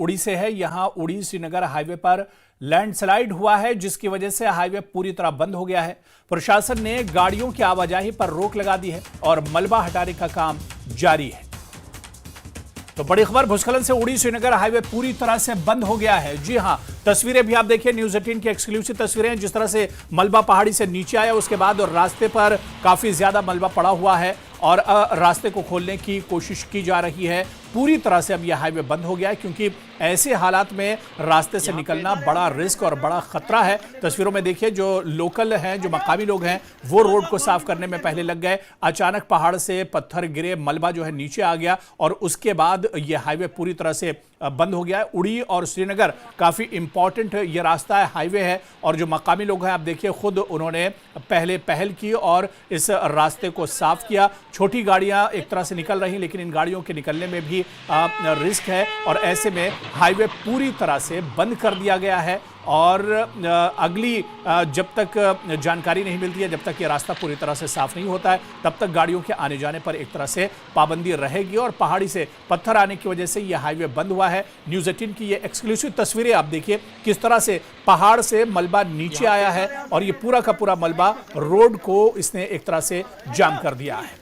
उड़ी से है। यहां उड़ी श्रीनगर हाईवे पर लैंडस्लाइड हुआ है, जिसकी वजह से हाईवे पूरी तरह बंद हो गया है। प्रशासन ने गाड़ियों की आवाजाही पर रोक लगा दी है और मलबा हटाने का काम जारी है। तो बड़ी खबर, भूस्खलन से उड़ी श्रीनगर हाईवे पूरी तरह से बंद हो गया है। जी हां, तस्वीरें भी आप देखिए, न्यूज़ 18 की एक्सक्लूसिव तस्वीरें, जिस तरह से मलबा पहाड़ी से नीचे आया उसके बाद और रास्ते पर काफी ज्यादा मलबा पड़ा हुआ है और रास्ते को खोलने की कोशिश की जा रही है। पूरी तरह से अब यह हाईवे बंद हो गया है, क्योंकि ऐसे हालात में रास्ते से निकलना बड़ा रिस्क और बड़ा खतरा है। तस्वीरों में देखिए, जो लोकल हैं, जो मकामी लोग हैं, वो रोड को साफ करने में पहले लग गए। अचानक पहाड़ से पत्थर गिरे, मलबा जो है नीचे आ गया और उसके बाद यह हाईवे पूरी तरह से बंद हो गया है। उड़ी और श्रीनगर काफी इंपॉर्टेंट ये रास्ता है, हाईवे है, और जो मकामी लोग हैं, आप देखिए, खुद उन्होंने पहले पहल की और इस रास्ते को साफ किया। छोटी गाड़ियां एक तरह से निकल रही, लेकिन इन गाड़ियों के निकलने में भी रिस्क है और ऐसे में हाईवे पूरी तरह से बंद कर दिया गया है। और अगली जब तक जानकारी नहीं मिलती है, जब तक ये रास्ता पूरी तरह से साफ नहीं होता है, तब तक गाड़ियों के आने जाने पर एक तरह से पाबंदी रहेगी और पहाड़ी से पत्थर आने की वजह से ये हाईवे बंद हुआ है। न्यूज़ 18 की ये एक्सक्लूसिव तस्वीरें आप देखिए, किस तरह से पहाड़ से मलबा नीचे आया है और ये पूरा का पूरा मलबा रोड को इसने एक तरह से जाम कर दिया है।